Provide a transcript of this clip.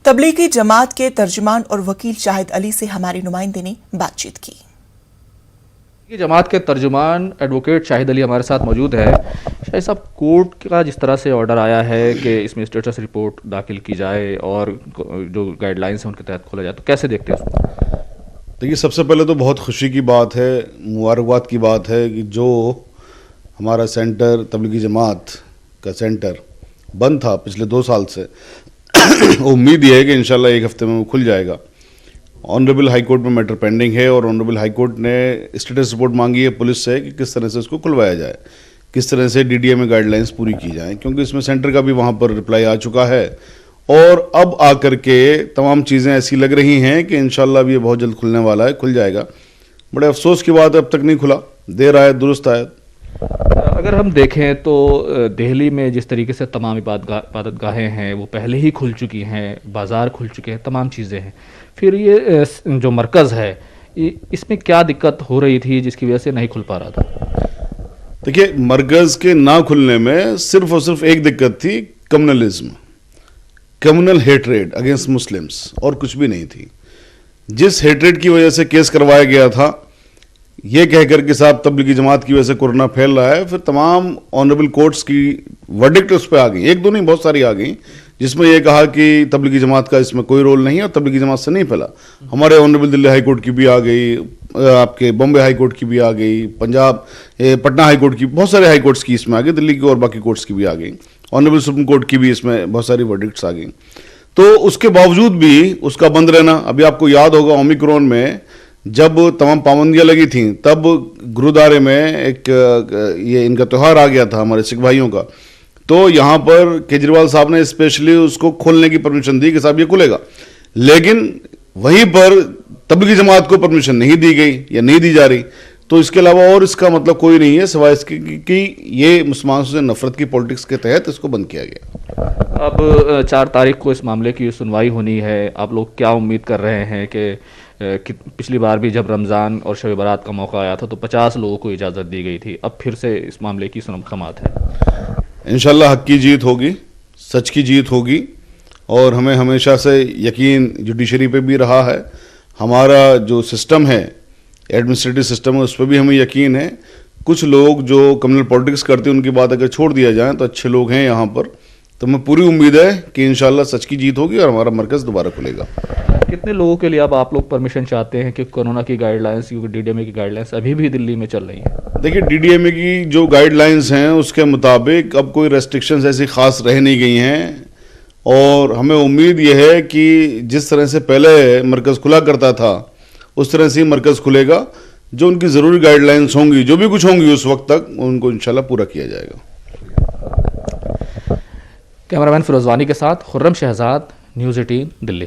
تبلیغی جماعت کے ترجمان اور وکیل شاہد علی سے ہمارے نمائندے نے بات چیت کی۔ جماعت کے ترجمان ایڈوکیٹ شاہد علی ہمارے ساتھ موجود ہے۔ شاہد صاحب، کورٹ کا جس طرح سے آرڈر آیا ہے کہ اس میں اسٹیٹس رپورٹ داخل کی جائے اور جو گائیڈ لائنس ہیں ان کے تحت کھولا جائے، تو کیسے دیکھتے ہیں اس کو؟ دیکھیے، سب سے پہلے تو بہت خوشی کی بات ہے، مبارکباد کی بات ہے کہ جو ہمارا سینٹر تبلیغی جماعت کا سینٹر بند تھا پچھلے 2 سال سے، امید یہ ہے کہ انشاءاللہ ایک ہفتے میں وہ کھل جائے گا۔ آنریبل ہائی کورٹ میں میٹر پینڈنگ ہے اور آنریبل ہائی کورٹ نے اسٹیٹس رپورٹ مانگی ہے پولیس سے کہ کس طرح سے اس کو کھلوایا جائے، کس طرح سے ڈی ڈی اے میں گائیڈ لائنس پوری کی جائیں، کیونکہ اس میں سینٹر کا بھی وہاں پر رپلائی آ چکا ہے اور اب آ کر کے تمام چیزیں ایسی لگ رہی ہیں کہ انشاءاللہ اب یہ بہت جلد کھلنے والا ہے، کھل جائے گا۔ بڑے افسوس کی بات ہے اب تک نہیں کھلا، دیر آئے درست آئے۔ اگر ہم دیکھیں تو دہلی میں جس طریقے سے تمام عبادت گاہیں ہیں وہ پہلے ہی کھل چکی ہیں، بازار کھل چکے ہیں، تمام چیزیں ہیں، پھر یہ جو مرکز ہے اس میں کیا دقت ہو رہی تھی جس کی وجہ سے نہیں کھل پا رہا تھا؟ دیکھیے، مرکز کے نہ کھلنے میں صرف اور صرف ایک دقت تھی، communalism, communal hatred against Muslims, اور کچھ بھی نہیں تھی۔ جس ہیٹریڈ کی وجہ سے کیس کروایا گیا تھا یہ کہہ کر کہ صاحب تبلیغی جماعت کی وجہ سے کورونا پھیل رہا ہے، پھر تمام آنریبل کورٹس کی ورڈکٹ اس پہ آ گئی، ایک دو نہیں بہت ساری آ گئیں، جس میں یہ کہا کہ تبلیغی جماعت کا اس میں کوئی رول نہیں ہے اور تبلیغی جماعت سے نہیں پھیلا۔ ہمارے آنریبل دلی ہائی کورٹ کی بھی آ گئی، آپ کے بامبے ہائی کورٹ کی بھی آ گئی، پٹنہ ہائی کورٹ کی، بہت سارے ہائی کورٹس کی اس میں آ گئی، دلی کی اور باقی کورٹس کی بھی آ گئی، آنریبل سپریم کورٹ کی بھی اس میں بہت ساری ورڈکٹس آ گئیں۔ تو اس کے باوجود بھی اس کا بند رہنا، ابھی آپ کو یاد ہوگا اومیکرون میں جب تمام پابندیاں لگی تھیں تب گرودوارے میں ایک یہ ان کا تہوار آ گیا تھا ہمارے سکھ بھائیوں کا، تو یہاں پر کیجریوال صاحب نے اسپیشلی اس کو کھولنے کی پرمیشن دی کہ صاحب یہ کھلے گا، لیکن وہیں پر تبلیغی جماعت کو پرمیشن نہیں دی گئی یا نہیں دی جا رہی۔ تو اس کے علاوہ اور اس کا مطلب کوئی نہیں ہے سوائے اس کی کہ یہ مسلمانوں سے نفرت کی پولیٹکس کے تحت اس کو بند کیا گیا۔ اب 4 تاریخ کو اس معاملے کی سنوائی ہونی ہے، آپ لوگ کیا امید کر رہے ہیں کہ پچھلی بار بھی جب رمضان اور شب برات کا موقع آیا تھا تو 50 لوگوں کو اجازت دی گئی تھی، اب پھر سے اس معاملے کی سماعت ہے؟ انشاءاللہ حق کی جیت ہوگی، سچ کی جیت ہوگی، اور ہمیں ہمیشہ سے یقین جوڈیشری پہ بھی رہا ہے، ہمارا جو سسٹم ہے ایڈمنسٹریٹو سسٹم ہے اس پہ بھی ہمیں یقین ہے۔ کچھ لوگ جو کمیونل پولیٹکس کرتے ہیں ان کی بات اگر چھوڑ دیا جائیں تو اچھے لوگ ہیں یہاں پر، تو ہمیں پوری امید ہے کہ انشاءاللہ سچ کی جیت ہوگی اور ہمارا مرکز دوبارہ کھلے گا۔ کتنے لوگوں کے لیے اب آپ لوگ پرمیشن چاہتے ہیں کہ کورونا کی گائیڈ لائنس، کیونکہ ڈی ڈی ایم اے کی گائیڈ لائنس ابھی بھی دلی میں چل رہی ہیں؟ دیکھیے، ڈی ڈی ایم اے کی جو گائیڈ لائنس ہیں اس کے مطابق اب کوئی ریسٹرکشنز ایسی خاص رہ نہیں گئی ہیں، اور ہمیں امید یہ ہے کہ جس طرح سے پہلے مرکز کھلا کرتا تھا اس طرح سے ہی مرکز کھلے گا، جو ان کی ضروری گائیڈ لائنس ہوں گی، جو بھی کچھ ہوں گی اس وقت تک ان کو انشاءاللہ پورا کیا جائے گا۔ کیمرہ مین فیروز وانی کے ساتھ خرم شہزاد، نیوز 18 دلی۔